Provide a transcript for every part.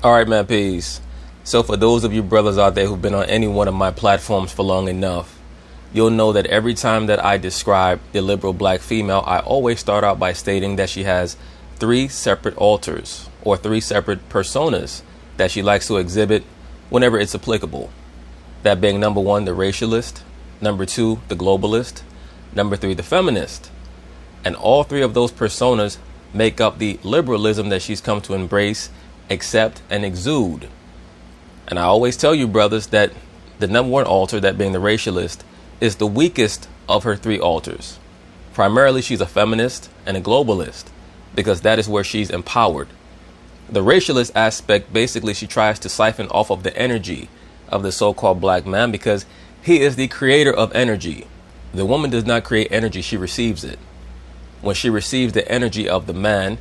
All right, man, peace. So for those of you brothers out there who've been on any one of my platforms for long enough, you'll know that every time that I describe the liberal black female, I always start out by stating that she has three separate alters or three separate personas that she likes to exhibit whenever it's applicable. That being number one, the racialist, number two, the globalist, number three, the feminist. And all three of those personas make up the liberalism that she's come to embrace, accept, and exude. And I always tell you, brothers, that the number one altar, that being the racialist, is the weakest of her three altars. Primarily, she's a feminist and a globalist because that is where she's empowered. The racialist aspect, basically, she tries to siphon off of the energy of the so-called black man because he is the creator of energy. The woman does not create energy, she receives it. When she receives the energy of the man,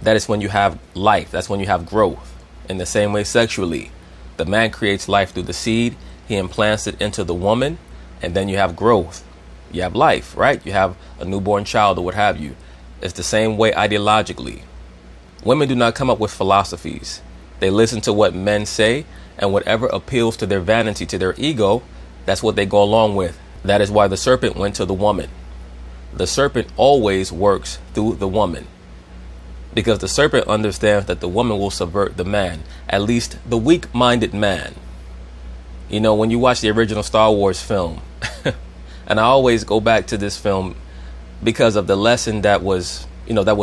that is when you have life. That's when you have growth. In the same way, sexually, the man creates life through the seed. He implants it into the woman, and then you have growth. You have life, right? You have a newborn child or what have you. It's the same way ideologically. Women do not come up with philosophies. They listen to what men say, and whatever appeals to their vanity, to their ego, that's what they go along with. That is why the serpent went to the woman. The serpent always works through the woman, because the serpent understands that the woman will subvert the man, at least the weak-minded man. You know, when you watch the original Star Wars film, and I always go back to this film because of the lesson that was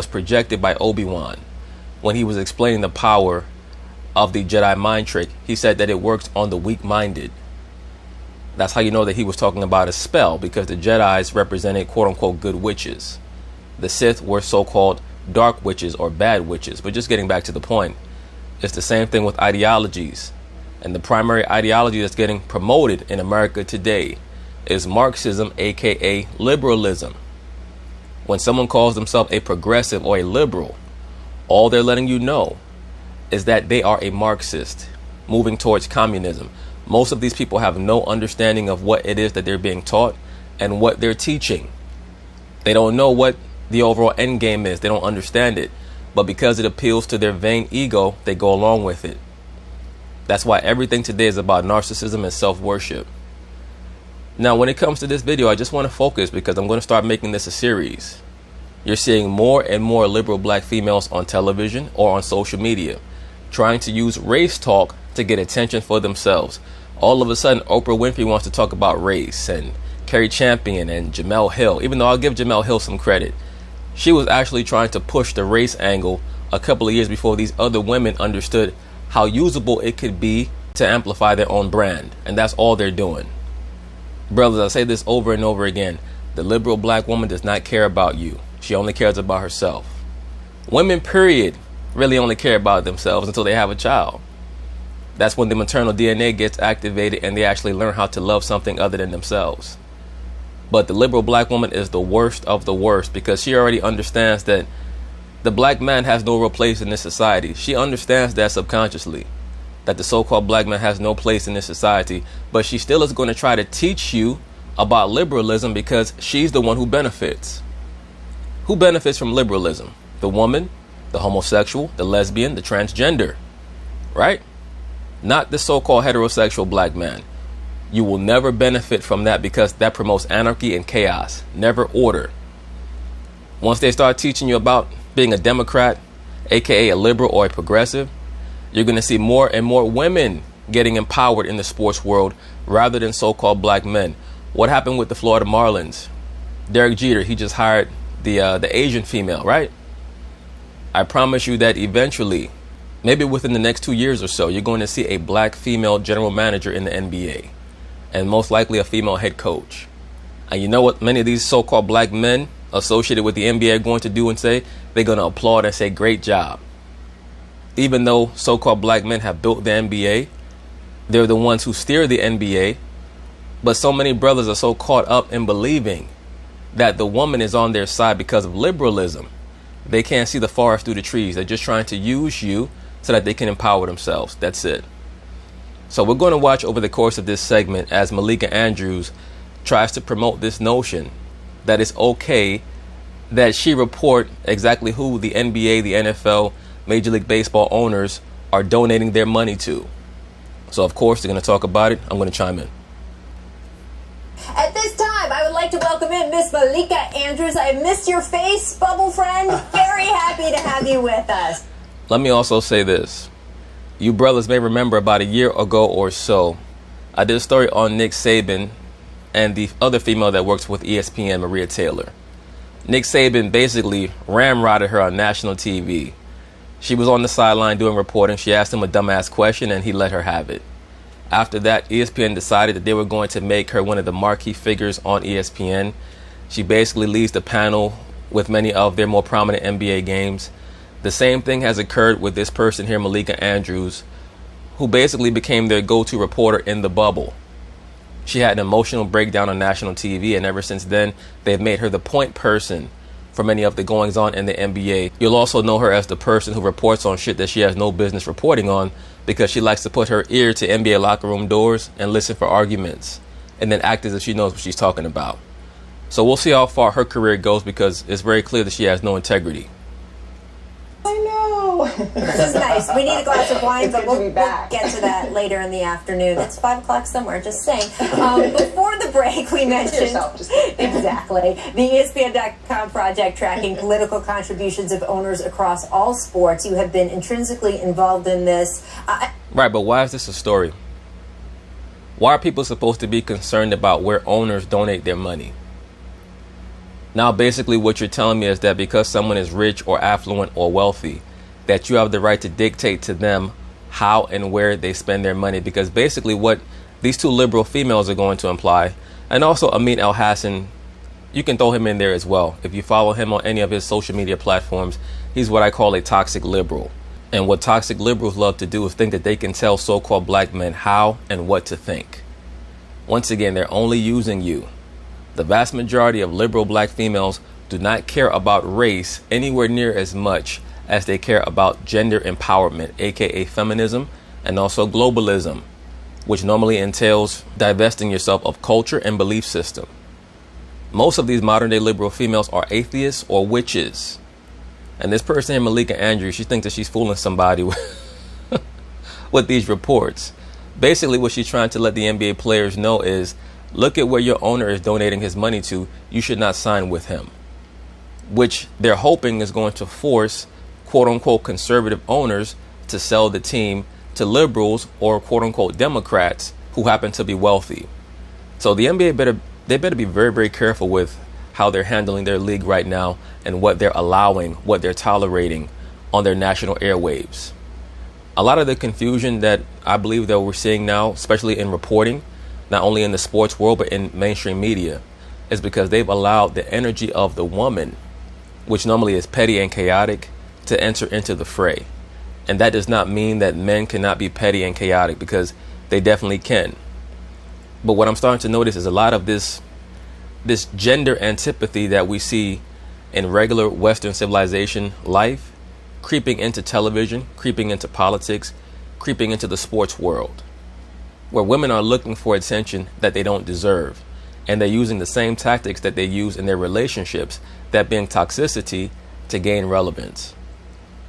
projected by Obi-Wan when he was explaining the power of the Jedi mind trick. He said that it works on the weak-minded. That's how you know that he was talking about a spell, because the Jedis represented quote-unquote good witches. The Sith were so-called dark witches or bad witches. But just getting back to the point, it's the same thing with ideologies. And the primary ideology that's getting promoted in America today is Marxism, aka liberalism. When someone calls themselves a progressive or a liberal, all they're letting you know is that they are a Marxist moving towards communism. Most of these people have no understanding of what it is that they're being taught and what they're teaching. They don't know what the overall end game is. They don't understand it. But because it appeals to their vain ego, they go along with it. That's why everything today is about narcissism and self-worship. Now, when it comes to this video, I just want to focus because I'm going to start making this a series. You're seeing more and more liberal black females on television or on social media trying to use race talk to get attention for themselves. All of a sudden, Oprah Winfrey wants to talk about race, and Carrie Champion and Jemele Hill, even though I'll give Jemele Hill some credit. She was actually trying to push the race angle a couple of years before these other women understood how usable it could be to amplify their own brand. And that's all they're doing. Brothers, I say this over and over again. The liberal black woman does not care about you. She only cares about herself. Women, period, really only care about themselves until they have a child. That's when the maternal DNA gets activated and they actually learn how to love something other than themselves. But the liberal black woman is the worst of the worst because she already understands that the black man has no real place in this society. She understands that subconsciously, that the so-called black man has no place in this society, but she still is going to try to teach you about liberalism because she's the one who benefits. Who benefits from liberalism? The woman, the homosexual, the lesbian, the transgender, right? Not the so-called heterosexual black man. You will never benefit from that because that promotes anarchy and chaos, never order. Once they start teaching you about being a Democrat, aka a liberal or a progressive, you're going to see more and more women getting empowered in the sports world rather than so-called black men. What happened with the Florida Marlins? Derek Jeter, he just hired the Asian female, right? I promise you that eventually, maybe within the next 2 years or so, you're going to see a black female general manager in the NBA, and most likely a female head coach. And you know what many of these so-called black men associated with the NBA are going to do and say? They're going to applaud and say, great job. Even though so-called black men have built the NBA, they're the ones who steer the NBA. But so many brothers are so caught up in believing that the woman is on their side because of liberalism. They can't see the forest through the trees. They're just trying to use you so that they can empower themselves. That's it. So we're going to watch over the course of this segment as Malika Andrews tries to promote this notion that it's okay that she report exactly who the NBA, the NFL, Major League Baseball owners are donating their money to. So, of course, they're going to talk about it. I'm going to chime in. At this time, I would like to welcome in Miss Malika Andrews. I missed your face, bubble friend. Very happy to have you with us. Let me also say this. You brothers may remember about a year ago or so, I did a story on Nick Saban and the other female that works with ESPN, Maria Taylor. Nick Saban basically ramrodded her on national TV. She was on the sideline doing reporting. She asked him a dumbass question and he let her have it. After that, ESPN decided that they were going to make her one of the marquee figures on ESPN. She basically leads the panel with many of their more prominent NBA games. The same thing has occurred with this person here, Malika Andrews, who basically became their go-to reporter in the bubble. She had an emotional breakdown on national TV, and ever since then, they've made her the point person for many of the goings-on in the NBA. You'll also know her as the person who reports on shit that she has no business reporting on, because she likes to put her ear to NBA locker room doors and listen for arguments, and then act as if she knows what she's talking about. So we'll see how far her career goes, because it's very clear that she has no integrity. I know. This is nice. We need a glass of wine, but we'll get to that later in the afternoon. It's 5 o'clock somewhere, just saying. Before the break, we mentioned exactly the ESPN.com project tracking political contributions of owners across all sports. You have been intrinsically involved in this. Right, but why is this a story? Why are people supposed to be concerned about where owners donate their money? Now, basically what you're telling me is that because someone is rich or affluent or wealthy, that you have the right to dictate to them how and where they spend their money. Because basically what these two liberal females are going to imply, and also Amin Elhassan, you can throw him in there as well. If you follow him on any of his social media platforms, he's what I call a toxic liberal. And what toxic liberals love to do is think that they can tell so-called black men how and what to think. Once again, they're only using you. The vast majority of liberal black females do not care about race anywhere near as much as they care about gender empowerment, aka feminism, and also globalism, which normally entails divesting yourself of culture and belief system. Most of these modern day liberal females are atheists or witches. And this person here, Malika Andrews, she thinks that she's fooling somebody with these reports. Basically what she's trying to let the NBA players know is, look at where your owner is donating his money to. You should not sign with him. Which they're hoping is going to force quote unquote conservative owners to sell the team to liberals or quote unquote Democrats who happen to be wealthy. So the NBA better be very, very careful with how they're handling their league right now and what they're allowing, what they're tolerating on their national airwaves. A lot of the confusion that I believe that we're seeing now, especially in reporting, not only in the sports world, but in mainstream media, is because they've allowed the energy of the woman, which normally is petty and chaotic, to enter into the fray. And that does not mean that men cannot be petty and chaotic, because they definitely can. But what I'm starting to notice is a lot of this gender antipathy that we see in regular Western civilization life creeping into television, creeping into politics, creeping into the sports world, where women are looking for attention that they don't deserve. And they're using the same tactics that they use in their relationships, that being toxicity, to gain relevance.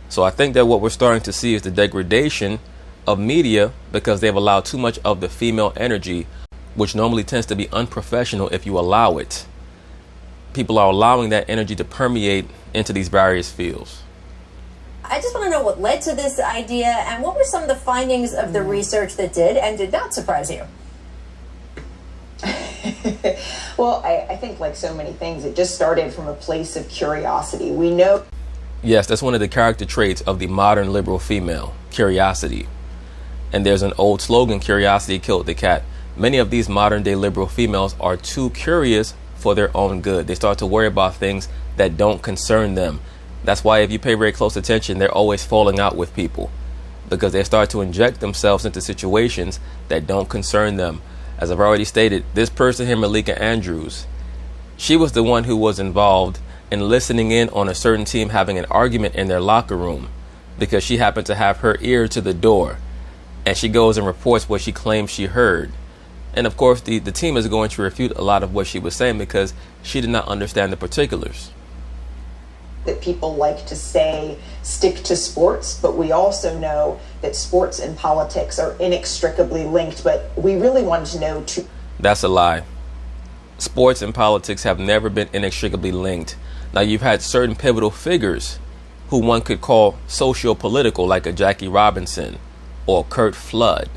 So I think that what we're starting to see is the degradation of media, because they've allowed too much of the female energy, which normally tends to be unprofessional if you allow it. People are allowing that energy to permeate into these various fields. I just want to know what led to this idea, and what were some of the findings of the research that did and did not surprise you? Well, I think like so many things, it just started from a place of curiosity. We know. Yes, that's one of the character traits of the modern liberal female, curiosity. And there's an old slogan, curiosity killed the cat. Many of these modern day liberal females are too curious for their own good. They start to worry about things that don't concern them. That's why if you pay very close attention, they're always falling out with people, because they start to inject themselves into situations that don't concern them. As I've already stated, this person here, Malika Andrews, she was the one who was involved in listening in on a certain team having an argument in their locker room, because she happened to have her ear to the door, and she goes and reports what she claims she heard. And of course, the team is going to refute a lot of what she was saying, because she did not understand the particulars. that people like to say stick to sports, but we also know that sports and politics are inextricably linked. But we really wanted to know too. That's a lie. Sports and politics have never been inextricably linked. Now, you've had certain pivotal figures who one could call socio-political, like a Jackie Robinson or Curt Flood.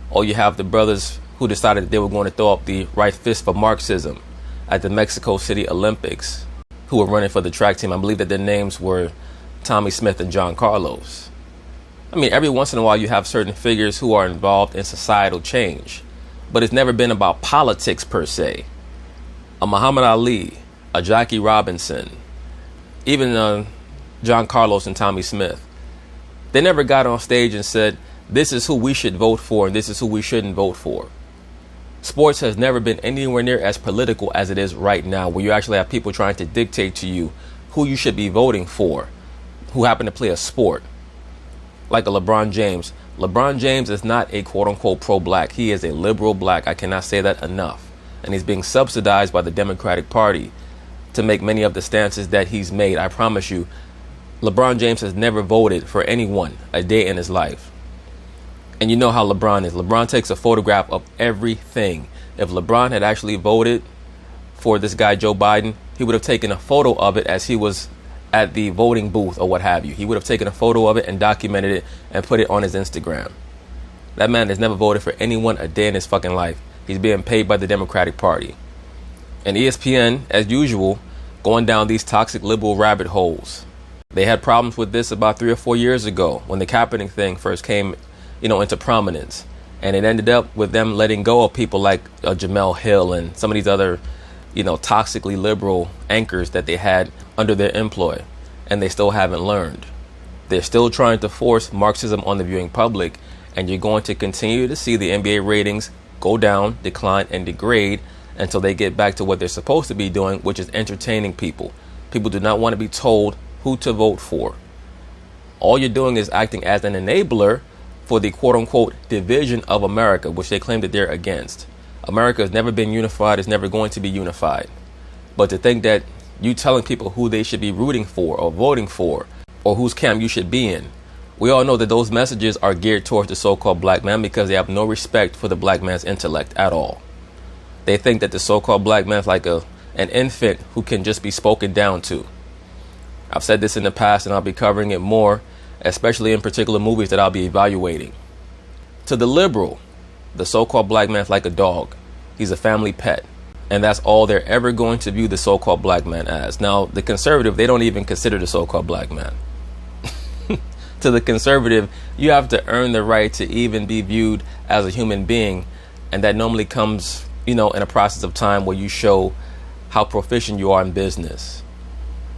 Or you have the brothers who decided that they were going to throw up the right fist for Marxism at the Mexico City Olympics, who were running for the track team. I believe that their names were Tommy Smith and John Carlos. I mean, every once in a while you have certain figures who are involved in societal change, but it's never been about politics per se. A Muhammad Ali, a Jackie Robinson, even John Carlos and Tommy Smith, they never got on stage and said, this is who we should vote for and this is who we shouldn't vote for. Sports has never been anywhere near as political as it is right now, where you actually have people trying to dictate to you who you should be voting for, who happen to play a sport, like a LeBron James. LeBron James is not a quote-unquote pro-black. He is a liberal black. I cannot say that enough. And he's being subsidized by the Democratic Party to make many of the stances that he's made. I promise you, LeBron James has never voted for anyone a day in his life. And you know how LeBron is. LeBron takes a photograph of everything. If LeBron had actually voted for this guy, Joe Biden, he would have taken a photo of it as he was at the voting booth or what have you. He would have taken a photo of it and documented it and put it on his Instagram. That man has never voted for anyone a day in his fucking life. He's being paid by the Democratic Party. And ESPN, as usual, going down these toxic liberal rabbit holes. They had problems with this about 3 or 4 years ago when the Kaepernick thing first came into prominence, and it ended up with them letting go of people like Jamel Hill and some of these other toxically liberal anchors that they had under their employ, and they still haven't learned. They're still trying to force Marxism on the viewing public, and you're going to continue to see the NBA ratings go down, decline, and degrade until they get back to what they're supposed to be doing, which is entertaining people. People do not want to be told who to vote for. All you're doing is acting as an enabler for the quote-unquote division of America, which they claim that they're against. America has never been unified, it's never going to be unified. But to think that you telling people who they should be rooting for or voting for or whose camp you should be in, we all know that those messages are geared towards the so-called black man because they have no respect for the black man's intellect at all. They think that the so-called black man is like an infant who can just be spoken down to. I've said this in the past and I'll be covering it more, especially in particular movies that I'll be evaluating. To the liberal, the so-called black man is like a dog. He's a family pet. And that's all they're ever going to view the so-called black man as. Now, the conservative, they don't even consider the so-called black man. To the conservative, you have to earn the right to even be viewed as a human being. And that normally comes, in a process of time where you show how proficient you are in business.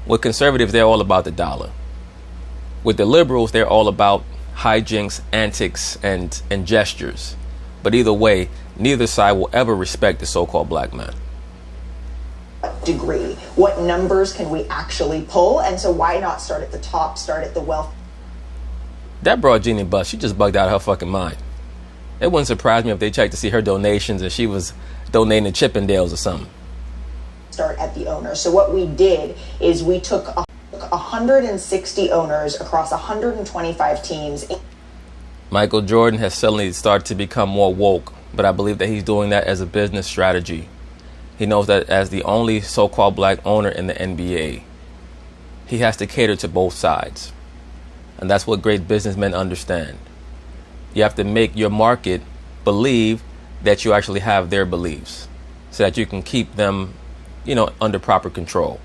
With conservatives, they're all about the dollar. With the liberals, they're all about hijinks, antics, and gestures. But either way, neither side will ever respect the so-called black man. Degree. What numbers can we actually pull? And so why not start at the top, start at the wealth? That broad Jeannie Buss, she just bugged out of her fucking mind. It wouldn't surprise me if they checked to see her donations and she was donating to Chippendales or something. Start at the owner. So what we did is we took 160 owners across 125 teams. Michael Jordan has suddenly started to become more woke, but I believe that he's doing that as a business strategy. He knows that as the only so-called black owner in the NBA, he has to cater to both sides. And that's what great businessmen understand. You have to make your market believe that you actually have their beliefs so that you can keep them, under proper control.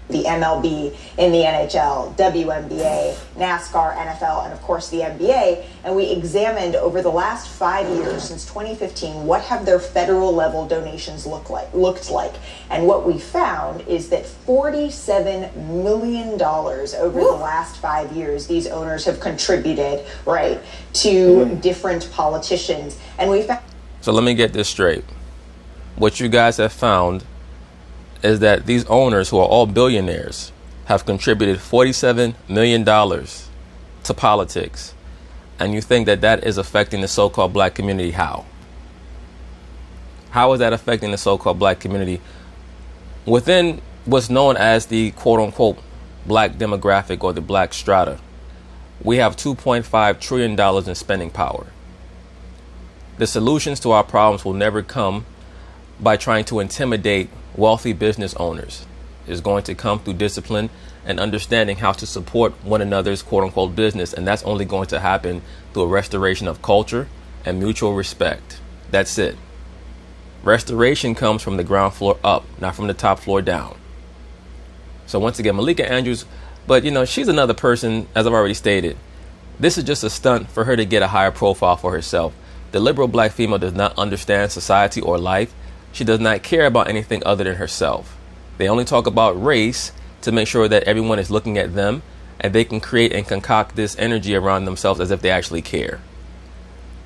The MLB, in the NHL, WNBA, NASCAR, NFL, and of course the NBA. And we examined over the last 5 years, since 2015, what have their federal level donations looked like. And what we found is that $47 million over the last 5 years, these owners have contributed, to different politicians. And we found. So let me get this straight. What you guys have found is that these owners, who are all billionaires, have contributed $47 million to politics. And you think that that is affecting the so-called black community? How? How is that affecting the so-called black community? Within what's known as the quote-unquote black demographic or the black strata, we have $2.5 trillion in spending power. The solutions to our problems will never come by trying to intimidate wealthy business owners. It's going to come through discipline and understanding how to support one another's quote-unquote business, and that's only going to happen through a restoration of culture and mutual respect. That's it. Restoration comes from the ground floor up, not from the top floor down. So once again, Malika Andrews, but she's another person, as I've already stated. This is just a stunt for her to get a higher profile for herself. The liberal black female does not understand society or life. She does not care about anything other than herself. They only talk about race to make sure that everyone is looking at them and they can create and concoct this energy around themselves as if they actually care.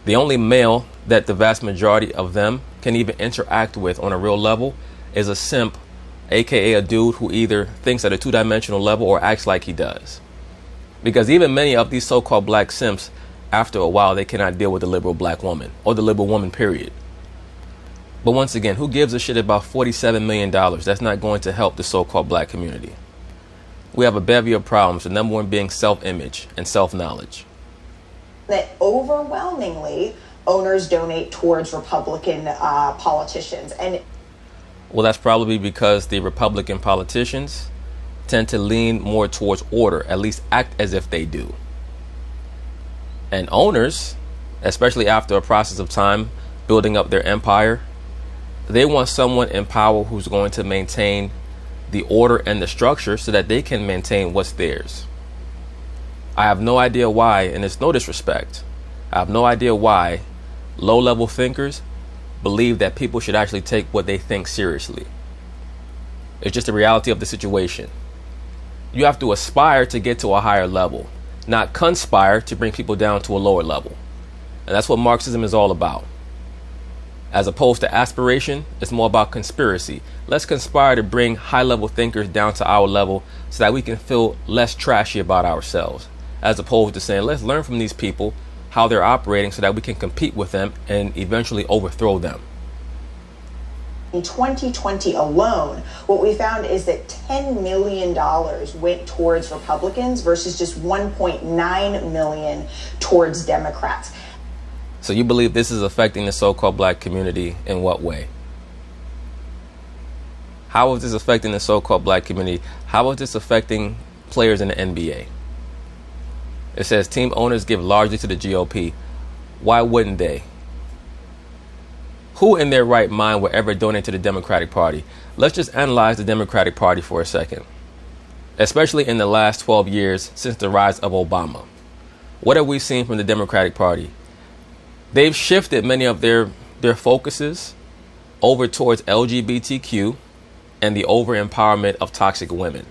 The only male that the vast majority of them can even interact with on a real level is a simp, aka a dude who either thinks at a two-dimensional level or acts like he does. Because even many of these so-called black simps, after a while, they cannot deal with the liberal black woman or the liberal woman, period. But once again, who gives a shit about $47 million? That's not going to help the so-called black community. We have a bevy of problems, the number one being self-image and self-knowledge. That overwhelmingly owners donate towards Republican politicians. And well, that's probably because the Republican politicians tend to lean more towards order, at least act as if they do. And owners, especially after a process of time building up their empire, they want someone in power who's going to maintain the order and the structure so that they can maintain what's theirs. I have no idea why, and it's no disrespect, I have no idea why low-level thinkers believe that people should actually take what they think seriously. It's just the reality of the situation. You have to aspire to get to a higher level, not conspire to bring people down to a lower level. And that's what Marxism is all about. As opposed to aspiration, it's more about conspiracy. Let's conspire to bring high-level thinkers down to our level so that we can feel less trashy about ourselves, as opposed to saying, let's learn from these people how they're operating so that we can compete with them and eventually overthrow them. In 2020 alone, what we found is that $10 million went towards Republicans versus just $1.9 million towards Democrats. So you believe this is affecting the so-called black community in what way? How is this affecting the so-called black community? How is this affecting players in the NBA? It says team owners give largely to the GOP. Why wouldn't they? Who in their right mind would ever donate to the Democratic Party? Let's just analyze the Democratic Party for a second, especially in the last 12 years since the rise of Obama. What have we seen from the Democratic Party? They've shifted many of their focuses over towards LGBTQ and the over-empowerment of toxic women.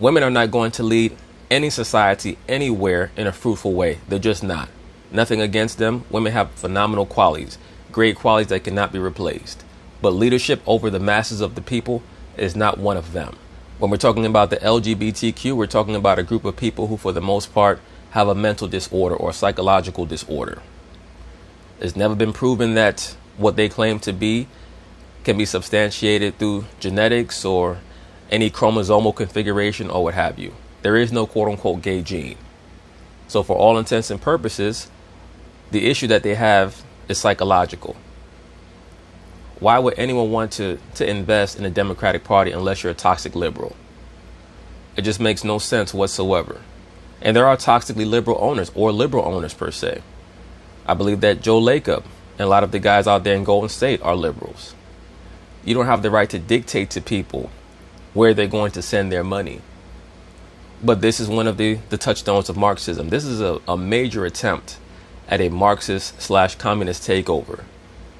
Women are not going to lead any society anywhere in a fruitful way. They're just not. Nothing against them. Women have phenomenal qualities, great qualities that cannot be replaced. But leadership over the masses of the people is not one of them. When we're talking about the LGBTQ, we're talking about a group of people who, for the most part, have a mental disorder or psychological disorder. It's never been proven that what they claim to be can be substantiated through genetics or any chromosomal configuration or what have you. There is no quote-unquote gay gene. So for all intents and purposes, the issue that they have is psychological. Why would anyone want to invest in the Democratic Party unless you're a toxic liberal? It just makes no sense whatsoever. And there are toxically liberal owners or liberal owners per se. I believe that Joe Lacob and a lot of the guys out there in Golden State are liberals. You don't have the right to dictate to people where they're going to send their money. But this is one of the touchstones of Marxism. This is a major attempt at a Marxist/communist takeover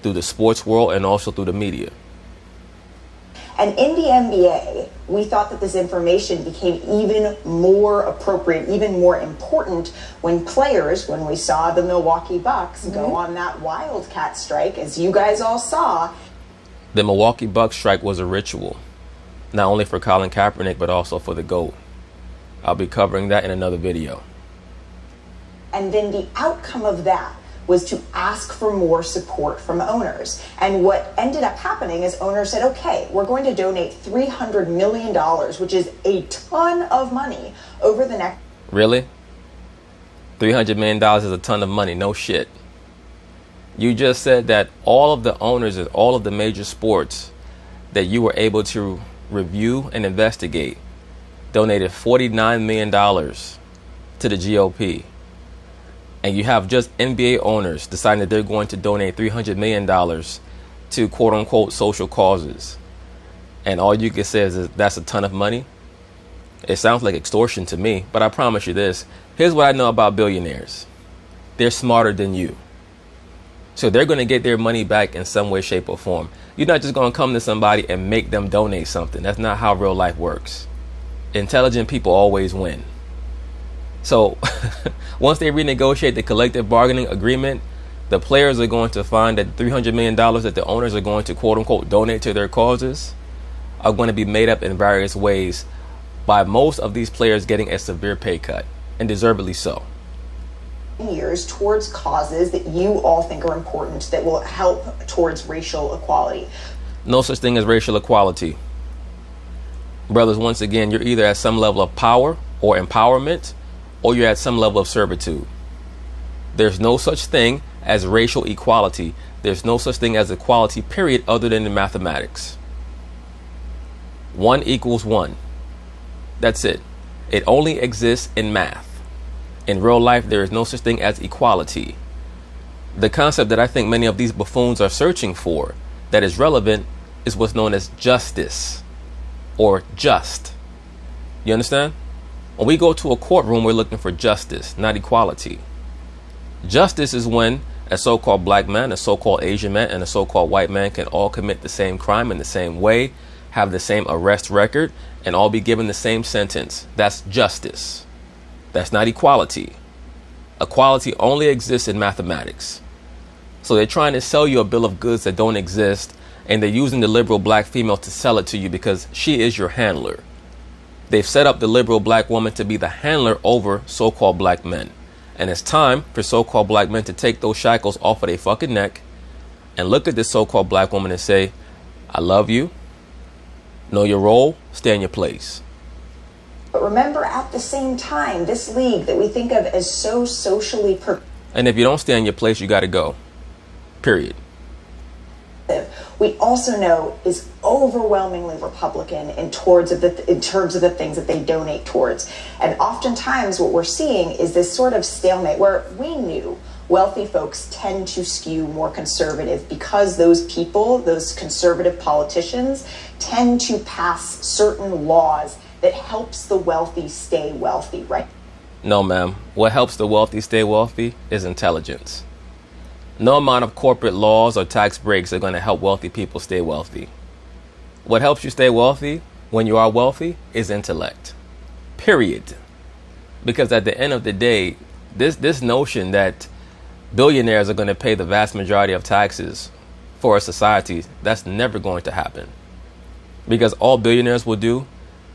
through the sports world and also through the media. And in the NBA, we thought that this information became even more appropriate, even more important when we saw the Milwaukee Bucks go on that Wildcat strike, as you guys all saw. The Milwaukee Bucks strike was a ritual, not only for Colin Kaepernick, but also for the GOAT. I'll be covering that in another video. And then the outcome of that was to ask for more support from owners. And what ended up happening is owners said, okay, we're going to donate $300 million, which is a ton of money over the next... Really? $300 million is a ton of money. No shit. You just said that all of the owners of all of the major sports that you were able to review and investigate donated $49 million to the GOP. And you have just NBA owners deciding that they're going to donate $300 million to quote unquote social causes. And all you can say is that's a ton of money. It sounds like extortion to me, but I promise you this. Here's what I know about billionaires. They're smarter than you. So they're going to get their money back in some way, shape, or form. You're not just going to come to somebody and make them donate something. That's not how real life works. Intelligent people always win. So once they renegotiate the collective bargaining agreement, the players are going to find that $300 million that the owners are going to quote unquote donate to their causes are going to be made up in various ways by most of these players getting a severe pay cut, and deservedly so. Years towards causes that you all think are important that will help towards racial equality. No such thing as racial equality. Brothers, once again, you're either at some level of power or empowerment, or you're at some level of servitude. There's no such thing as racial equality. There's no such thing as equality, period, other than in mathematics. 1 equals 1. That's it. It only exists in math. In real life, there is no such thing as equality. The concept that I think many of these buffoons are searching for that is relevant is what's known as justice or just. You understand? When we go to a courtroom, we're looking for justice, not equality. Justice is when a so-called black man, a so-called Asian man, and a so-called white man can all commit the same crime in the same way, have the same arrest record, and all be given the same sentence. That's justice. That's not equality. Equality only exists in mathematics. So they're trying to sell you a bill of goods that don't exist, and they're using the liberal black female to sell it to you because she is your handler. They've set up the liberal black woman to be the handler over so-called black men. And it's time for so-called black men to take those shackles off of their fucking neck and look at this so-called black woman and say, I love you. Know your role. Stay in your place. But remember, at the same time, this league that we think of as so socially and if you don't stay in your place, you got to go. Period. We also know is overwhelmingly Republican in terms of the things that they donate towards. And oftentimes what we're seeing is this sort of stalemate where we knew wealthy folks tend to skew more conservative because those people, those conservative politicians, tend to pass certain laws that helps the wealthy stay wealthy, right? No, ma'am. What helps the wealthy stay wealthy is intelligence. No amount of corporate laws or tax breaks are going to help wealthy people stay wealthy. What helps you stay wealthy when you are wealthy is intellect. Period. Because at the end of the day, this notion that billionaires are going to pay the vast majority of taxes for a society, that's never going to happen. Because all billionaires will do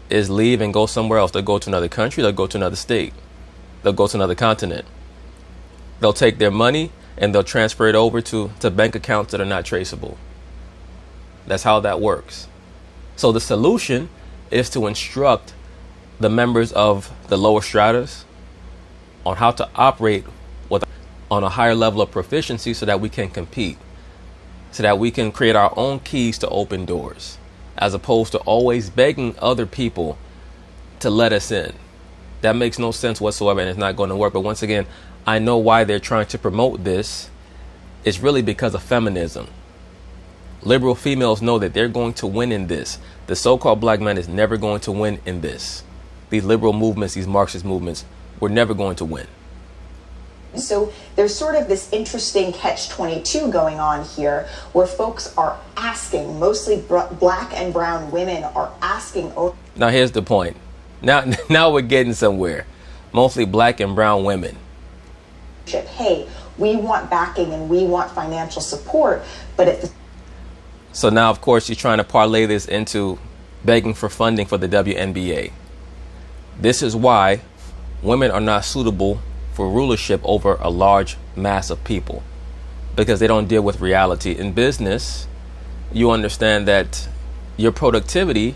is leave and go somewhere else. They'll go to another country. They'll go to another state. They'll go to another continent. They'll take their money and they'll transfer it over to bank accounts that are not traceable. That's how that works. So the solution is to instruct the members of the lower stratas on how to operate on a higher level of proficiency so that we can compete, so that we can create our own keys to open doors, as opposed to always begging other people to let us in. That makes no sense whatsoever, and it's not going to work. But once again, I know why they're trying to promote this. It's really because of feminism. Liberal females know that they're going to win in this. The so-called black man is never going to win in this. These liberal movements, these Marxist movements, we're never going to win. So there's sort of this interesting catch-22 going on here where folks are asking, mostly black and brown women are asking. Now here's the point. Now we're getting somewhere. Mostly black and brown women. Hey, we want backing and we want financial support, but at the... So now, of course, you're trying to parlay this into begging for funding for the WNBA. This is why women are not suitable for rulership over a large mass of people, because they don't deal with reality. In business, you understand that your productivity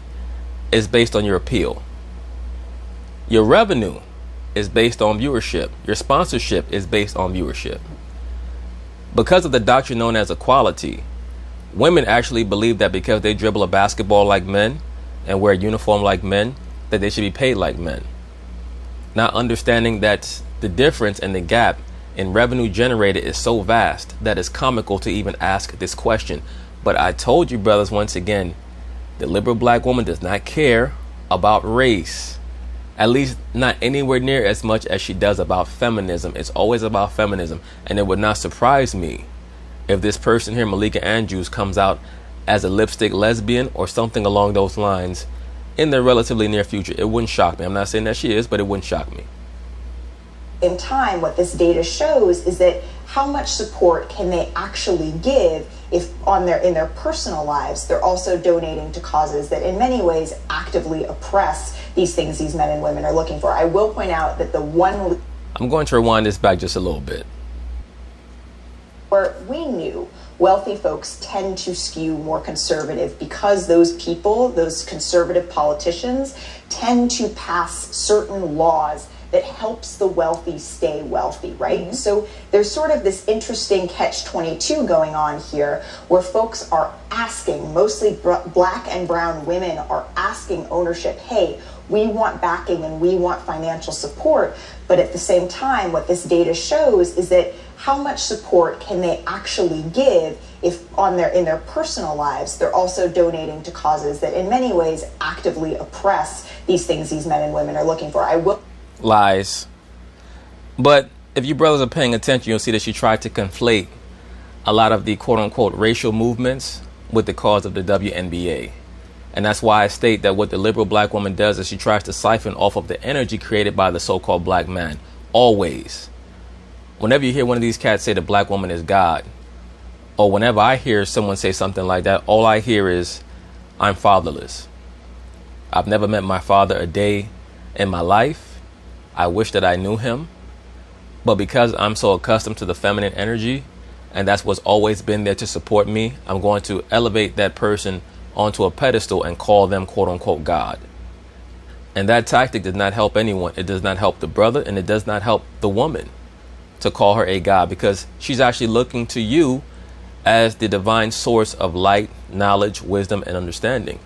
is based on your appeal. Your revenue is based on viewership. Your sponsorship is based on viewership. Because of the doctrine known as equality, women actually believe that because they dribble a basketball like men and wear a uniform like men, that they should be paid like men. Not understanding that the difference and the gap in revenue generated is so vast that it's comical to even ask this question. But I told you, brothers, once again, the liberal black woman does not care about race. At least not anywhere near as much as she does about feminism. It's always about feminism. And it would not surprise me if this person here, Malika Andrews, comes out as a lipstick lesbian or something along those lines in the relatively near future. It wouldn't shock me. I'm not saying that she is, but it wouldn't shock me. In time, what this data shows is that how much support can they actually give if in their personal lives they're also donating to causes that in many ways actively oppress these things these men and women are looking for. I will point out that I'm going to rewind this back just a little bit. Where we knew wealthy folks tend to skew more conservative because those people, those conservative politicians, tend to pass certain laws that helps the wealthy stay wealthy, right? Mm-hmm. So there's sort of this interesting catch-22 going on here where folks are asking, mostly black and brown women are asking ownership, hey, we want backing and we want financial support. But at the same time, what this data shows is that how much support can they actually give if in their personal lives they're also donating to causes that in many ways actively oppress these things these men and women are looking for. Lies. But if you brothers are paying attention, you'll see that she tried to conflate a lot of the quote-unquote racial movements with the cause of the WNBA. And that's why I state that what the liberal black woman does is she tries to siphon off of the energy created by the so-called black man. Always. Whenever you hear one of these cats say the black woman is God, or whenever I hear someone say something like that, all I hear is, I'm fatherless. I've never met my father a day in my life. I wish that I knew him. But because I'm so accustomed to the feminine energy, and that's what's always been there to support me, I'm going to elevate that person onto a pedestal and call them quote unquote God. And that tactic does not help anyone. It does not help the brother, and it does not help the woman to call her a God, because she's actually looking to you as the divine source of light, knowledge, wisdom, and understanding.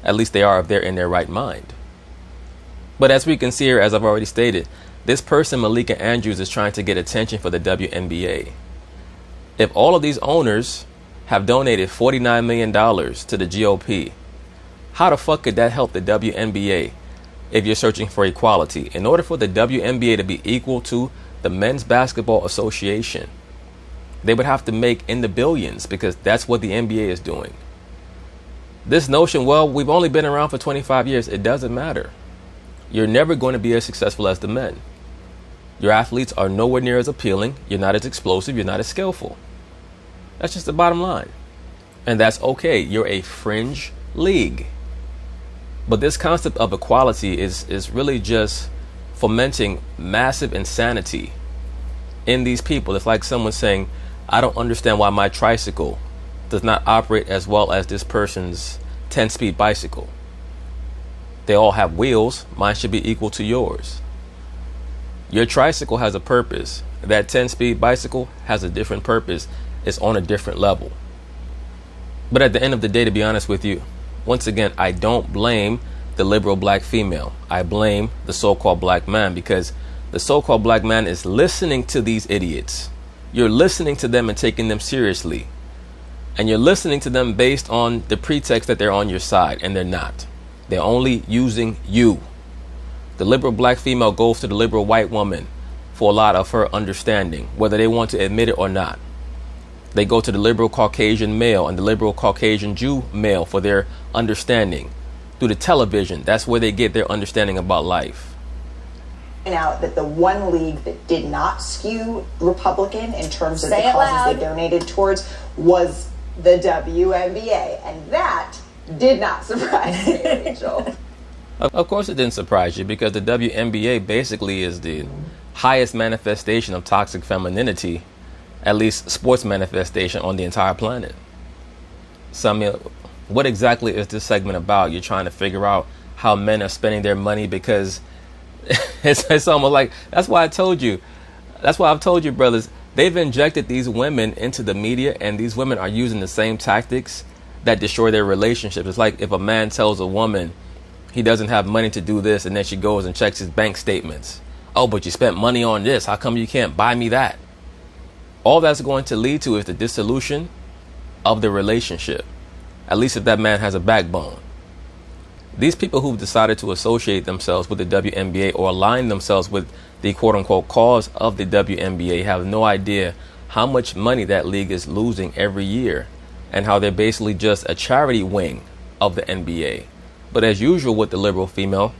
At least they are if they're in their right mind. But as we can see here, as I've already stated, this person, Malika Andrews, is trying to get attention for the WNBA. If all of these owners have donated $49 million to the GOP, how the fuck could that help the WNBA if you're searching for equality? In order for the WNBA to be equal to the Men's Basketball Association, they would have to make in the billions, because that's what the NBA is doing. This notion, well, we've only been around for 25 years. It doesn't matter. You're never going to be as successful as the men. Your athletes are nowhere near as appealing. You're not as explosive. You're not as skillful. That's just the bottom line. And that's okay. You're a fringe league. But this concept of equality is really just fomenting massive insanity in these people. It's like someone saying, I don't understand why my tricycle does not operate as well as this person's 10-speed bicycle. They all have wheels. Mine should be equal to yours. Your tricycle has a purpose. That 10-speed bicycle has a different purpose. It's on a different level. But at the end of the day, to be honest with you, once again, I don't blame the liberal black female. I blame the so-called black man, because the so-called black man is listening to these idiots. You're listening to them and taking them seriously. And you're listening to them based on the pretext that they're on your side, and they're not. They're only using you. The liberal black female goes to the liberal white woman for a lot of her understanding, whether they want to admit it or not. They go to the liberal Caucasian male and the liberal Caucasian Jew male for their understanding. Through the television, that's where they get their understanding about life. Out that the one league that did not skew Republican in terms of the causes they donated towards was the WNBA, and that did not surprise me, Rachel. Of course it didn't surprise you, because the WNBA basically is the highest manifestation of toxic femininity, at least sports manifestation, on the entire planet. So, I mean, what exactly is this segment about? You're trying to figure out how men are spending their money, because it's almost like, that's why I've told you, brothers, they've injected these women into the media, and these women are using the same tactics that destroy their relationships. It's like if a man tells a woman he doesn't have money to do this, and then she goes and checks his bank statements. Oh, but you spent money on this. How come you can't buy me that? All that's going to lead to is the dissolution of the relationship, at least if that man has a backbone. These people who've decided to associate themselves with the WNBA or align themselves with the quote-unquote cause of the WNBA have no idea how much money that league is losing every year, and how they're basically just a charity wing of the NBA. But as usual with the liberal female,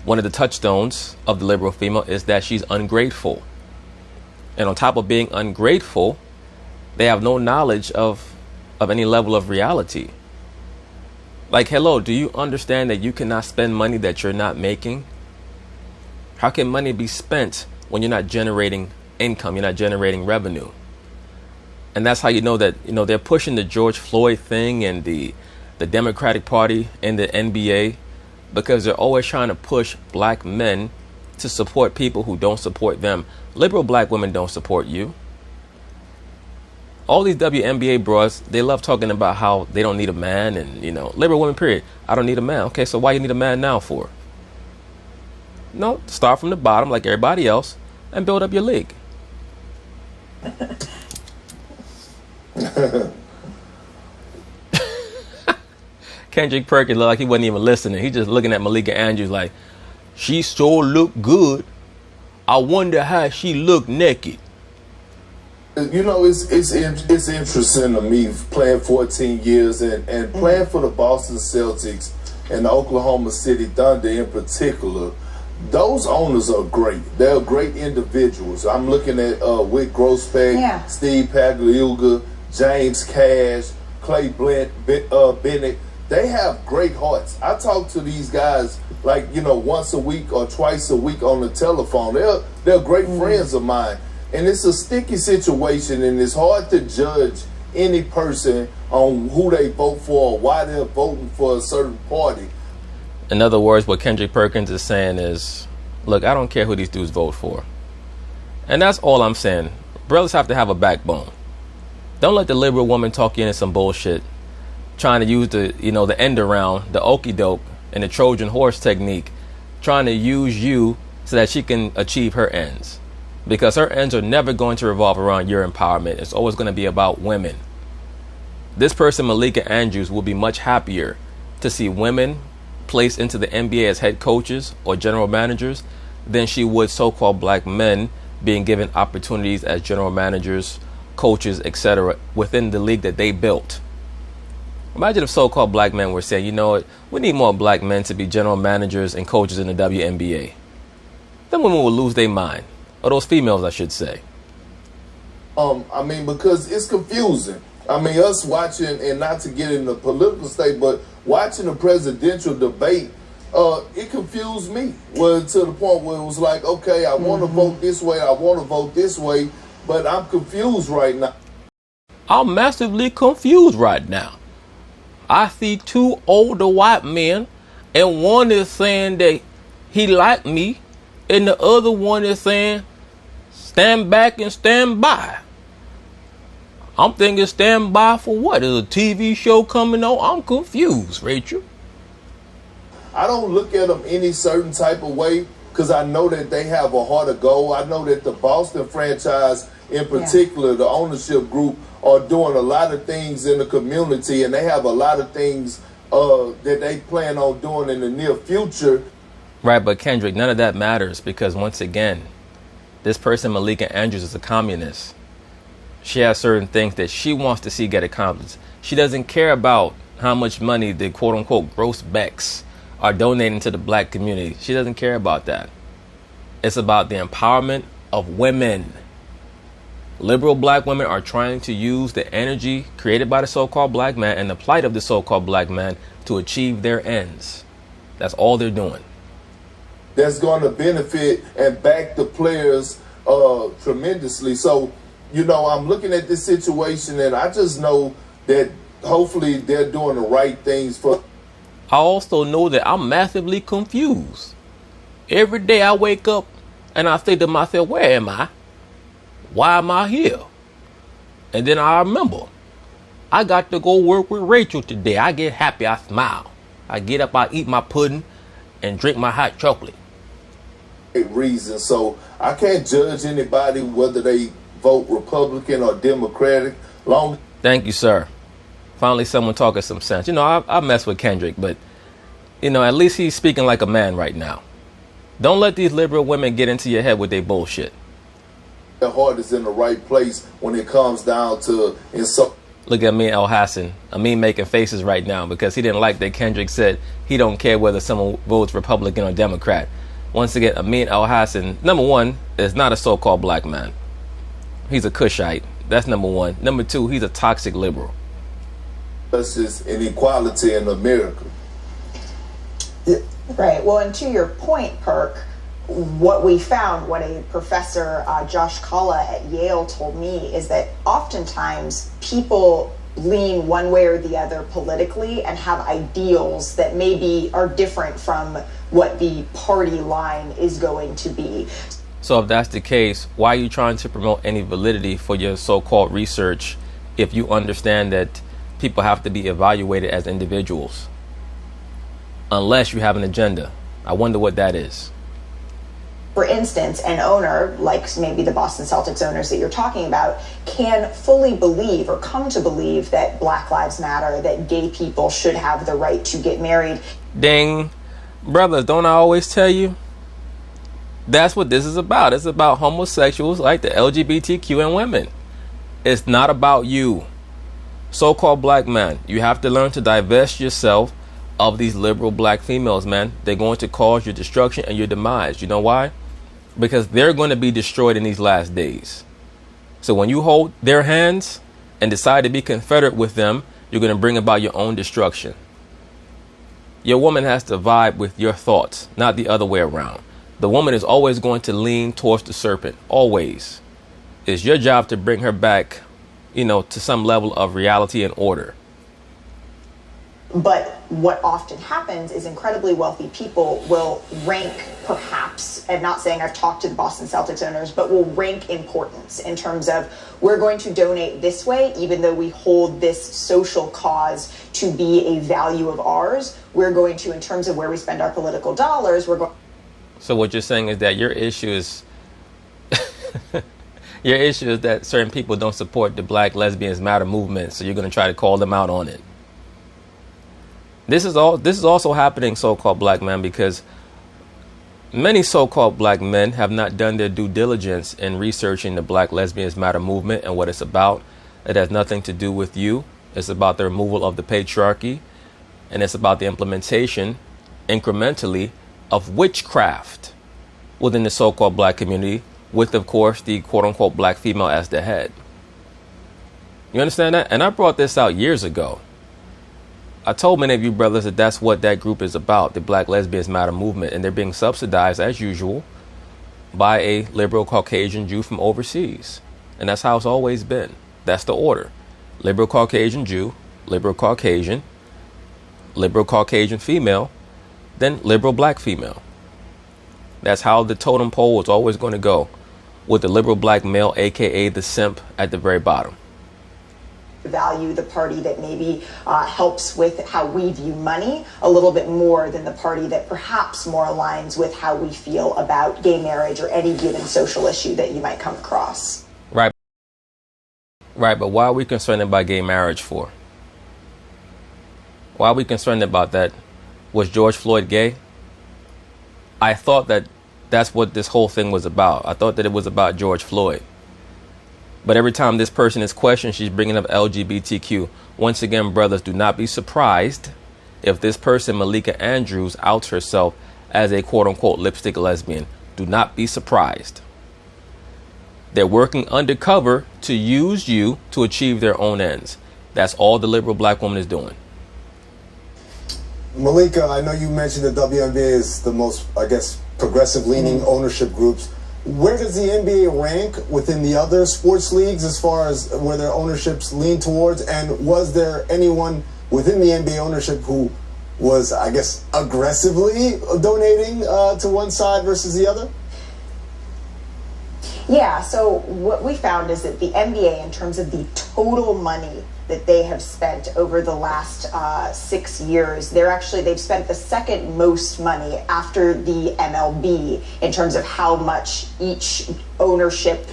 one of the touchstones of the liberal female is that she's ungrateful. And on top of being ungrateful, they have no knowledge of any level of reality. Like, hello, do you understand that you cannot spend money that you're not making? How can money be spent when you're not generating income, you're not generating revenue? And that's how you know that, they're pushing the George Floyd thing and the Democratic Party and the NBA, because they're always trying to push black men to support people who don't support them. Liberal black women don't support you. All these WNBA bros, they love talking about how they don't need a man, and, liberal women, period. I don't need a man. Okay, so why you need a man now for? No, start from the bottom like everybody else and build up your league. Kendrick Perkins looked like he wasn't even listening. He just looking at Malika Andrews like, she sure look good. I wonder how she look naked. It's interesting to me playing 14 years and playing for the Boston Celtics and the Oklahoma City Thunder in particular. Those owners are great. They're great individuals. I'm looking at Wick Grossbeck, Steve Pagliuca, James Cash, Clay Bennett. They have great hearts. I talk to these guys once a week or twice a week on the telephone. They're great friends of mine. And it's a sticky situation, and it's hard to judge any person on who they vote for or why they're voting for a certain party. In other words, what Kendrick Perkins is saying is, look, I don't care who these dudes vote for. And that's all I'm saying. Brothers have to have a backbone. Don't let the liberal woman talk you into some bullshit, trying to use the end around, the okie doke, and the Trojan horse technique, trying to use you so that she can achieve her ends. Because her ends are never going to revolve around your empowerment. It's always going to be about women. This person, Malika Andrews, will be much happier to see women placed into the NBA as head coaches or general managers than she would so-called black men being given opportunities as general managers, coaches, etc. within the league that they built. Imagine if so-called black men were saying, you know what, we need more black men to be general managers and coaches in the WNBA. Then women will lose their mind. Or those females, I should say. Because it's confusing. Us watching, and not to get in the political state, but watching the presidential debate, it confused me. Well, to the point where it was like, okay, I want to vote this way, I want to vote this way, but I'm confused right now. I'm massively confused right now. I see two older white men, and one is saying that he liked me, and the other one is saying, stand back and stand by. I'm thinking stand by for what? Is a TV show coming on? I'm confused, Rachel. I don't look at them any certain type of way because I know that they have a heart of gold. I know that the Boston franchise in particular, the ownership group, are doing a lot of things in the community, and they have a lot of things that they plan on doing in the near future. Right, but Kendrick, none of that matters because once again, this person, Malika Andrews, is a communist. She has certain things that she wants to see get accomplished. She doesn't care about how much money the quote-unquote gross becks are donating to the black community. She doesn't care about that. It's about the empowerment of women. Liberal black women are trying to use the energy created by the so-called black man and the plight of the so-called black man to achieve their ends. That's all they're doing. that's going to benefit and back the players tremendously. So, you know, I'm looking at this situation, and I just know that hopefully they're doing the right things for. I also know that I'm massively confused. Every day I wake up and I think to myself, where am I? Why am I here? And then I remember, I got to go work with Rachel today. I get happy, I smile. I get up, I eat my pudding and drink my hot chocolate. Reason. So I can't judge anybody whether they vote Republican or Democratic. Thank you, sir. Finally, someone talking some sense. You know, I mess with Kendrick, but, you know, at least he's speaking like a man right now. Don't let these liberal women get into your head with their bullshit. Their heart is in the right place when it comes down to insult. Look at me, El Hassan. Amin making faces right now because he didn't like that Kendrick said he don't care whether someone votes Republican or Democrat. Once again, Amin El Hassan, number one, is not a so-called black man. He's a Cushite. That's number one. Number two, he's a toxic liberal. Justice and equality in America. Yeah. Right. Well, and to your point, Perk, what we found, what a professor, Josh Kalla at Yale, told me is that oftentimes people lean one way or the other politically and have ideals that maybe are different from what the party line is going to be. So if that's the case, why are you trying to promote any validity for your so-called research if you understand that people have to be evaluated as individuals? Unless you have an agenda. I wonder what that is. For instance, an owner, like maybe the Boston Celtics owners that you're talking about, can fully believe or come to believe that Black Lives Matter, that gay people should have the right to get married. Ding. Brothers, don't I always tell you? That's what this is about. It's about homosexuals like the LGBTQ and women. It's not about you. So-called black man, you have to learn to divest yourself of these liberal black females, man. They're going to cause your destruction and your demise. You know why? Because they're going to be destroyed in these last days. So when you hold their hands and decide to be confederate with them, you're going to bring about your own destruction. Your woman has to vibe with your thoughts, not the other way around. The woman is always going to lean towards the serpent. Always. It's your job to bring her back, you know, to some level of reality and order. But what often happens is incredibly wealthy people will rank, perhaps, and not saying I've talked to the Boston Celtics owners, but will rank importance in terms of we're going to donate this way, even though we hold this social cause to be a value of ours. We're going to, in terms of where we spend our political dollars, we're going. So what you're saying is that your issue is your issue is that certain people don't support the Black Lesbians Matter movement, so you're going to try to call them out on it. This is also happening, so-called black men, because many so-called black men have not done their due diligence in researching the Black Lesbians Matter movement and what it's about. It has nothing to do with you. It's about the removal of the patriarchy, and it's about the implementation, incrementally, of witchcraft within the so-called black community, with, of course, the quote-unquote black female as the head. You understand that? And I brought this out years ago. I told many of you brothers that that's what that group is about, the Black Lesbians Matter movement, and they're being subsidized, as usual, by a liberal Caucasian Jew from overseas. And that's how it's always been. That's the order. Liberal Caucasian Jew, liberal Caucasian female, then liberal black female. That's how the totem pole is always going to go, with the liberal black male, aka the simp, at the very bottom. Value the party that maybe helps with how we view money a little bit more than the party that perhaps more aligns with how we feel about gay marriage or any given social issue that you might come across. Right. Right, but why are we concerned about gay marriage for? Why are we concerned about that? Was George Floyd gay? I thought that that's what this whole thing was about. I thought that it was about George Floyd. But every time this person is questioned, she's bringing up LGBTQ. Once again, brothers, do not be surprised if this person, Malika Andrews, outs herself as a quote-unquote lipstick lesbian. Do not be surprised. They're working undercover to use you to achieve their own ends. That's all the liberal black woman is doing. Malika, I know you mentioned the WNBA is the most, I guess, progressive-leaning ownership groups. Where does the NBA rank within the other sports leagues as far as where their ownerships lean towards? And was there anyone within the NBA ownership who was, I guess, aggressively donating to one side versus the other? Yeah, so what we found is that the NBA, in terms of the total money that they have spent over the last 6 years, they've spent the second most money after the MLB in terms of how much each ownership,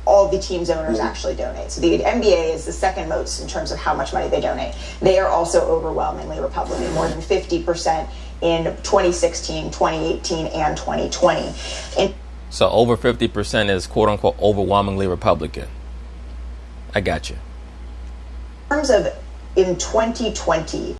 all the team's owners actually donate. So the NBA is the second most in terms of how much money they donate. They are also overwhelmingly Republican, more than 50% in 2016, 2018, and 2020. So over 50% is quote unquote overwhelmingly Republican. I got you. In terms of in 2020,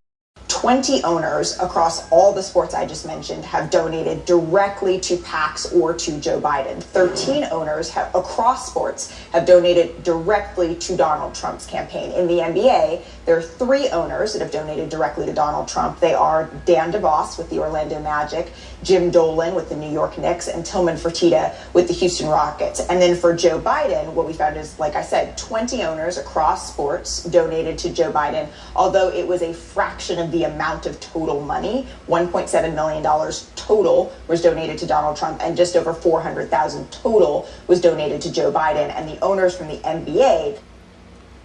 20 owners across all the sports I just mentioned have donated directly to PACs or to Joe Biden. 13 owners across sports have donated directly to Donald Trump's campaign. In the NBA, there are 3 owners that have donated directly to Donald Trump. They are Dan DeVos with the Orlando Magic, Jim Dolan with the New York Knicks, and Tillman Fertitta with the Houston Rockets. And then for Joe Biden, what we found is, like I said, 20 owners across sports donated to Joe Biden, although it was a fraction of the amount of total money. $1.7 million total was donated to Donald Trump, and just over $400,000 total was donated to Joe Biden. And the owners from the NBA.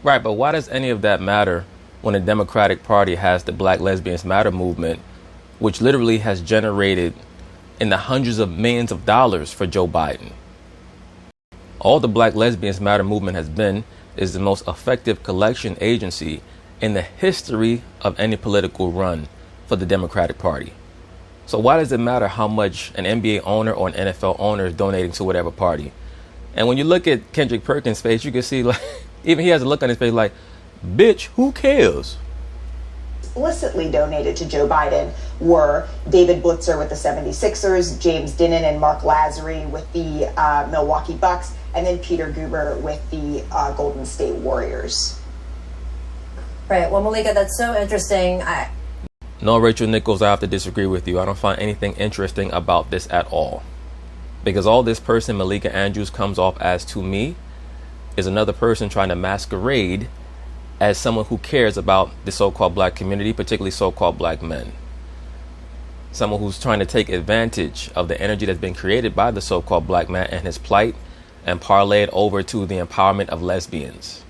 Right, but why does any of that matter when the Democratic Party has the Black Lesbians Matter movement, which literally has generated in the hundreds of millions of dollars for Joe Biden? All the Black Lesbians Matter movement has been is the most effective collection agency in the history of any political run for the Democratic Party. So why does it matter how much an NBA owner or an NFL owner is donating to whatever party? And when you look at Kendrick Perkins' face, you can see, like, even he has a look on his face like, bitch, who cares? Explicitly donated to Joe Biden were David Blitzer with the 76ers, James Dinnan and Mark Lazary with the Milwaukee Bucks, and then Peter Guber with the Golden State Warriors. Right. Well, Malika, that's so interesting. No, Rachel Nichols, I have to disagree with you. I don't find anything interesting about this at all. Because all this person, Malika Andrews, comes off as to me is another person trying to masquerade as someone who cares about the so-called black community, particularly so-called black men. Someone who's trying to take advantage of the energy that's been created by the so-called black man and his plight and parlay it over to the empowerment of lesbians.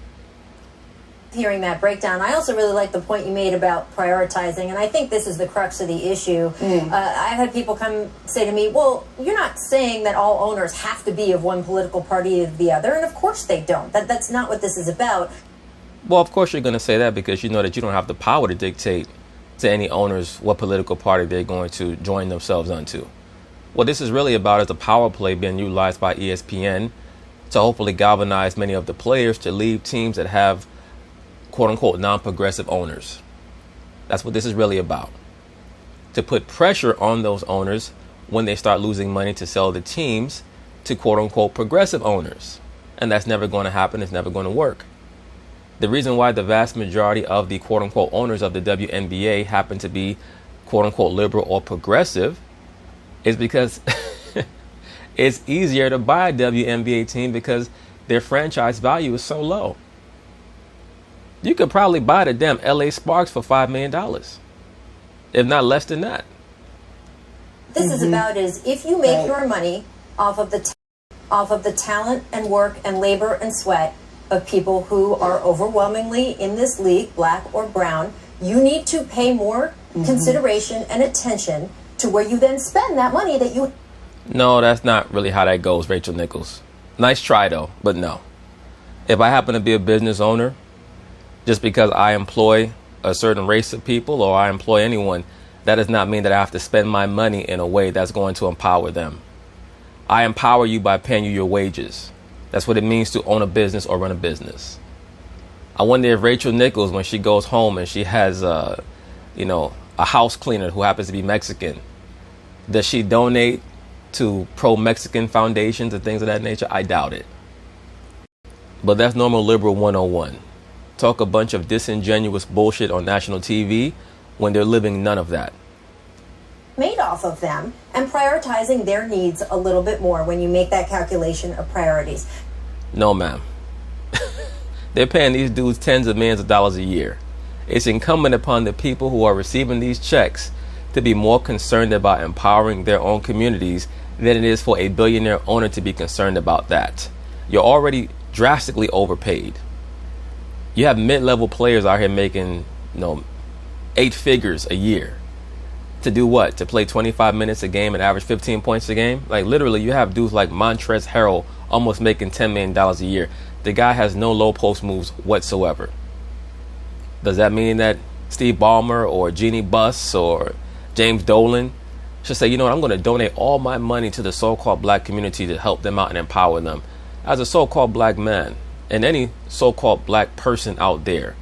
Hearing that breakdown, I also really like the point you made about prioritizing, and I think this is the crux of the issue. I've had people come say to me, well, you're not saying that all owners have to be of one political party or the other, and of course they don't. That's not what this is about. Well, of course you're going to say that because you know that you don't have the power to dictate to any owners what political party they're going to join themselves onto. What this is really about is a power play being utilized by ESPN to hopefully galvanize many of the players to leave teams that have quote-unquote non-progressive owners. That's what this is really about. To put pressure on those owners when they start losing money to sell the teams to quote-unquote progressive owners. And that's never going to happen. It's never going to work. The reason why the vast majority of the quote-unquote owners of the WNBA happen to be quote-unquote liberal or progressive is because it's easier to buy a WNBA team because their franchise value is so low. You could probably buy the damn LA Sparks for $5 million, if not less than that. This is about is if you make your money off of the talent and work and labor and sweat of people who are overwhelmingly in this league, black or brown, you need to pay more consideration and attention to where you then spend that money that you. No, that's not really how that goes, Rachel Nichols. Nice try though, but no. If I happen to be a business owner, just because I employ a certain race of people or I employ anyone, that does not mean that I have to spend my money in a way that's going to empower them. I empower you by paying you your wages. That's what it means to own a business or run a business. I wonder if Rachel Nichols, when she goes home and she has, a house cleaner who happens to be Mexican, does she donate to pro-Mexican foundations and things of that nature? I doubt it. But that's normal liberal 101. Talk a bunch of disingenuous bullshit on national TV when they're living none of that. Made off of them and prioritizing their needs a little bit more when you make that calculation of priorities. No, ma'am. They're paying these dudes tens of millions of dollars a year. It's incumbent upon the people who are receiving these checks to be more concerned about empowering their own communities than it is for a billionaire owner to be concerned about that. You're already drastically overpaid. You have mid-level players out here making, 8 figures a year. To do what? To play 25 minutes a game and average 15 points a game? Like, literally, you have dudes like Montrezl Harrell almost making $10 million a year. The guy has no low post moves whatsoever. Does that mean that Steve Ballmer or Jeannie Buss or James Dolan should say, I'm going to donate all my money to the so-called black community to help them out and empower them? As a so-called black man and any so-called black person out there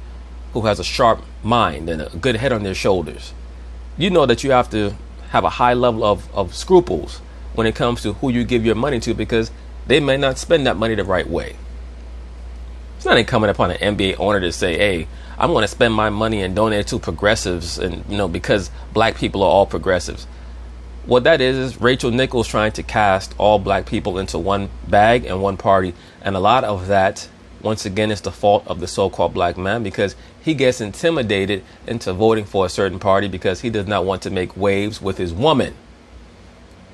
who has a sharp mind and a good head on their shoulders, you know that you have to have a high level of scruples when it comes to who you give your money to, because they may not spend that money the right way. It's not incumbent upon an NBA owner to say, hey, I'm going to spend my money and donate it to progressives and, because black people are all progressives. What that is Rachel Nichols trying to cast all black people into one bag and one party. And a lot of that, once again, is the fault of the so-called black man, because he gets intimidated into voting for a certain party because he does not want to make waves with his woman,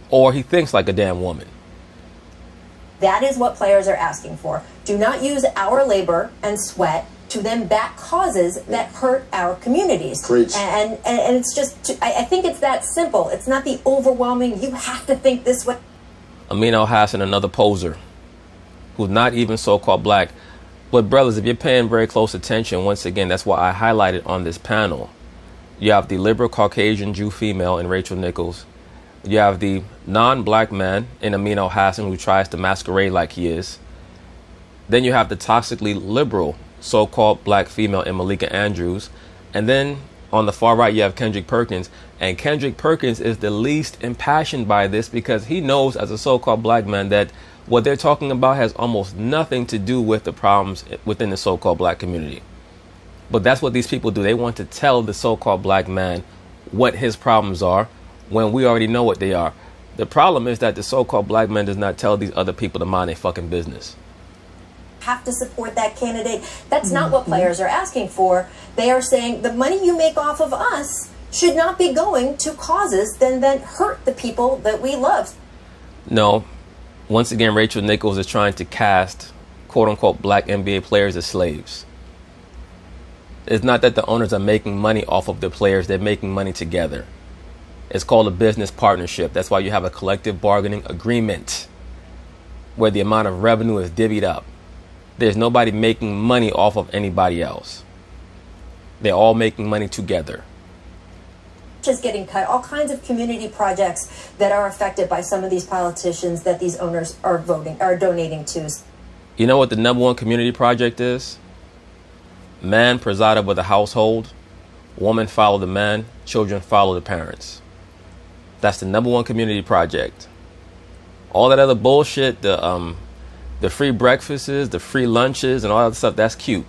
or he thinks like a damn woman. That is what players are asking for. Do not use our labor and sweat to then back causes that hurt our communities. Preach. And it's just, I think it's that simple. It's not the overwhelming, you have to think this way. Amin Elhassan, another poser who's not even so-called black. But brothers, if you're paying very close attention, once again, that's why I highlighted on this panel. You have the liberal Caucasian Jew female in Rachel Nichols. You have the non-black man in Amin Elhassan, who tries to masquerade like he is. Then you have the toxically liberal so-called black female in Malika Andrews. And then on the far right, you have Kendrick Perkins. And Kendrick Perkins is the least impassioned by this, because he knows as a so-called black man that what they're talking about has almost nothing to do with the problems within the so-called black community. But that's what these people do. They want to tell the so-called black man what his problems are when we already know what they are. The problem is that the so-called black man does not tell these other people to mind their fucking business. Have to support that candidate. That's not what players are asking for. They are saying the money you make off of us should not be going to causes that hurt the people that we love. No. Once again, Rachel Nichols is trying to cast quote-unquote black NBA players as slaves. It's not that the owners are making money off of the players. They're making money together. It's called a business partnership. That's why you have a collective bargaining agreement where the amount of revenue is divvied up. There's nobody making money off of anybody else. They're all making money together. Just getting cut, all kinds of community projects that are affected by some of these politicians that these owners are donating to. You know what the number one community project is? Man preside over the household, woman follow the man, children follow the parents. That's the number one community project. All that other bullshit, the free breakfasts, the free lunches, and all that stuff, that's cute.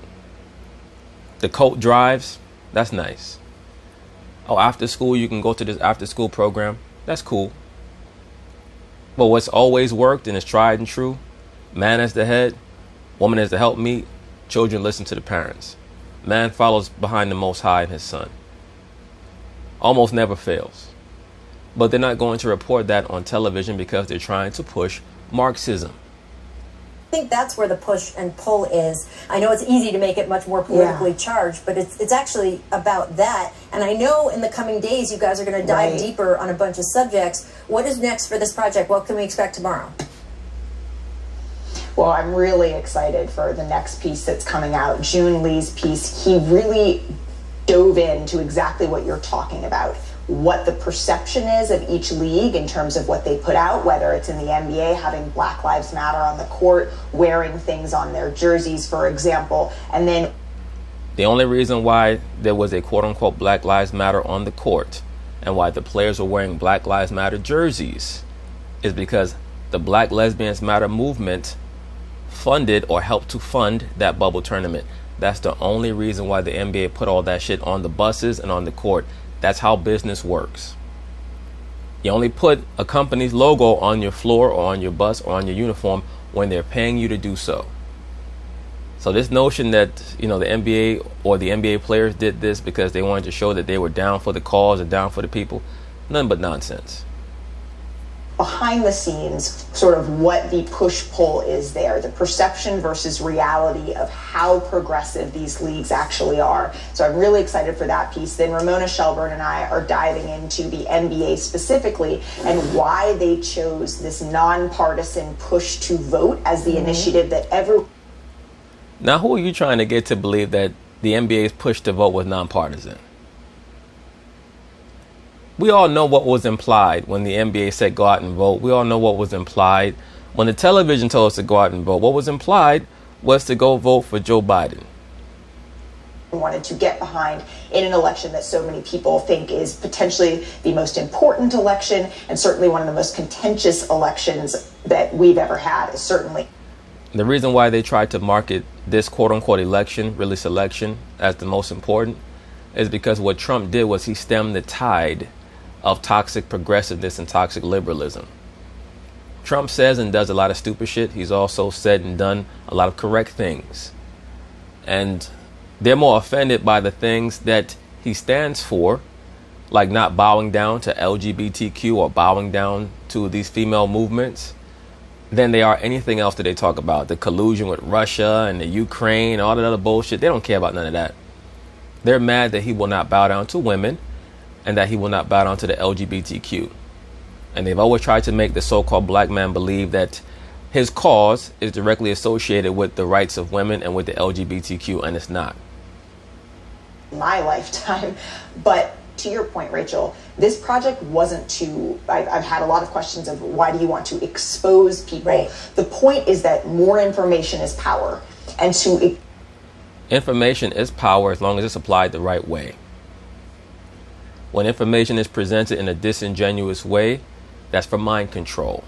The coat drives, that's nice. Oh, after school, you can go to this after school program. That's cool. But what's always worked and is tried and true, man as the head, woman as the helpmeet, children listen to the parents. Man follows behind the Most High and his son. Almost never fails. But they're not going to report that on television because they're trying to push Marxism. I think that's where the push and pull is. I know it's easy to make it much more politically charged, but it's actually about that. And I know in the coming days you guys are going to dive deeper on a bunch of subjects. What is next for this project? What can we expect tomorrow? Well, I'm really excited for the next piece that's coming out. June Lee's piece, he really dove into exactly what you're talking about. What the perception is of each league in terms of what they put out, whether it's in the NBA having Black Lives Matter on the court, wearing things on their jerseys, for example, and then the only reason why there was a quote-unquote Black Lives Matter on the court and why the players were wearing Black Lives Matter jerseys is because the Black Lesbians Matter movement funded or helped to fund that bubble tournament. That's the only reason why the NBA put all that shit on the buses and on the court. That's how business works. You only put a company's logo on your floor or on your bus or on your uniform when they're paying you to do so. So this notion that, the NBA or the NBA players did this because they wanted to show that they were down for the cause and down for the people, nothing but nonsense. Behind the scenes, sort of what the push-pull is there, the perception versus reality of how progressive these leagues actually are. So I'm really excited for that piece. Then Ramona Shelburne and I are diving into the NBA specifically and why they chose this nonpartisan push to vote as the initiative that Now, who are you trying to get to believe that the NBA's push to vote was nonpartisan? We all know what was implied when the NBA said go out and vote. We all know what was implied when the television told us to go out and vote. What was implied was to go vote for Joe Biden. Wanted to get behind in an election that so many people think is potentially the most important election and certainly one of the most contentious elections that we've ever had, is certainly. The reason why they tried to market this quote-unquote election, really selection, as the most important is because what Trump did was he stemmed the tide of toxic progressiveness and toxic liberalism. Trump says and does a lot of stupid shit. He's also said and done a lot of correct things. And they're more offended by the things that he stands for, like not bowing down to LGBTQ or bowing down to these female movements, than they are anything else that they talk about. The collusion with Russia and the Ukraine, all that other bullshit. They don't care about none of that. They're mad that he will not bow down to women and that he will not bow down to the LGBTQ. And they've always tried to make the so-called black man believe that his cause is directly associated with the rights of women and with the LGBTQ, and it's not. My lifetime. But to your point, Rachel, this project wasn't to, I've had a lot of questions of why do you want to expose people? Right. The point is that more information is power. And to... Information is power as long as it's applied the right way. When information is presented in a disingenuous way, that's for mind control.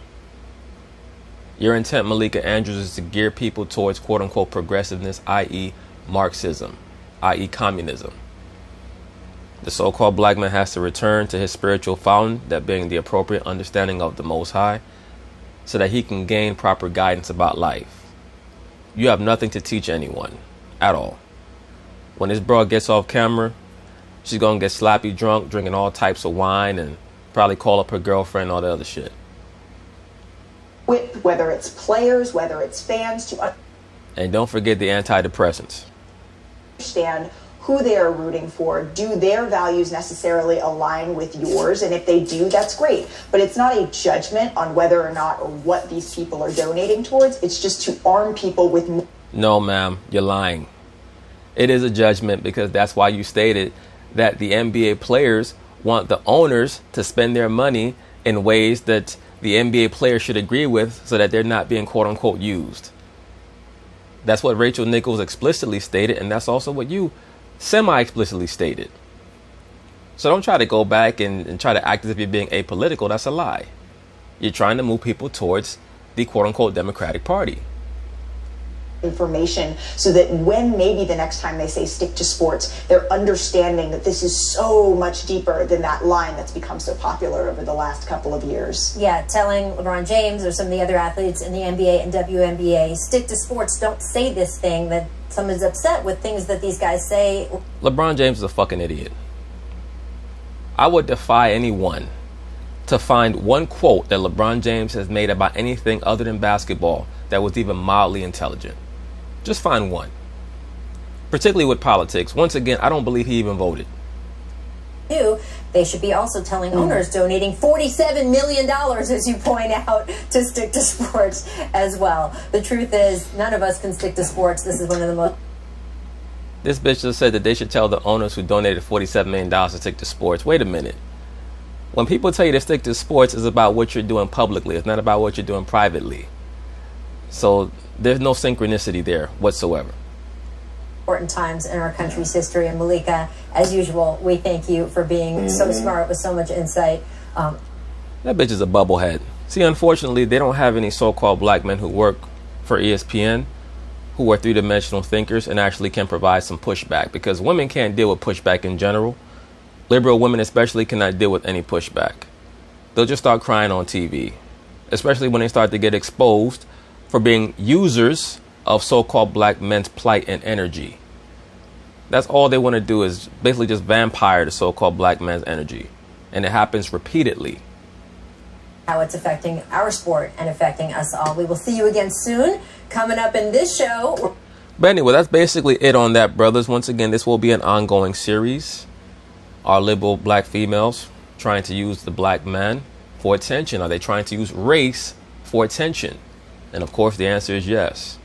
Your intent, Malika Andrews, is to gear people towards quote-unquote progressiveness, i.e. Marxism, i.e. communism. The so-called black man has to return to his spiritual fountain, that being the appropriate understanding of the Most High, so that he can gain proper guidance about life. You have nothing to teach anyone at all. When this broad gets off camera, she's going to get sloppy drunk, drinking all types of wine, and probably call up her girlfriend and all the other shit. Whether it's players, whether it's fans, to and don't forget the antidepressants. Understand who they are rooting for. Do their values necessarily align with yours? And if they do, that's great. But it's not a judgment on whether or not or what these people are donating towards. It's just to arm people with... No, ma'am, you're lying. It is a judgment because that's why you stated that the NBA players want the owners to spend their money in ways that the NBA players should agree with so that they're not being quote unquote used. That's what Rachel Nichols explicitly stated, and that's also what you semi-explicitly stated. So don't try to go back and try to act as if you're being apolitical. That's a lie. You're trying to move people towards the quote unquote Democratic Party. Information so that when maybe the next time they say stick to sports, they're understanding that this is so much deeper than that line that's become so popular over the last couple of years. Yeah, telling LeBron James or some of the other athletes in the NBA and WNBA, stick to sports, don't say this thing that someone's upset with things that these guys say. LeBron James is a fucking idiot. I would defy anyone to find one quote that LeBron James has made about anything other than basketball that was even mildly intelligent. Just find one. Particularly with politics. Once again, I don't believe he even voted. They should be also telling owners donating $47 million, as you point out, to stick to sports as well. The truth is, none of us can stick to sports. This is one of the most... This bitch just said that they should tell the owners who donated $47 million to stick to sports. Wait a minute. When people tell you to stick to sports, it's about what you're doing publicly. It's not about what you're doing privately. So there's no synchronicity there whatsoever. Important times in our country's history. And Malika, as usual, we thank you for being so smart with so much insight. That bitch is a bubblehead. See, unfortunately, they don't have any so-called black men who work for ESPN who are three-dimensional thinkers and actually can provide some pushback, because women can't deal with pushback in general. Liberal women especially cannot deal with any pushback. they'll just start crying on TV, especially when they start to get exposed for being users of so-called black men's plight and energy. That's all they want to do, is basically just vampire the so-called black man's energy. And it happens repeatedly. How it's affecting our sport and affecting us all. We will see you again soon. Coming up in this show. But anyway, that's basically it on that, brothers. Once again, this will be an ongoing series. Are liberal black females trying to use the black man for attention? Are they trying to use race for attention? And of course, the answer is yes.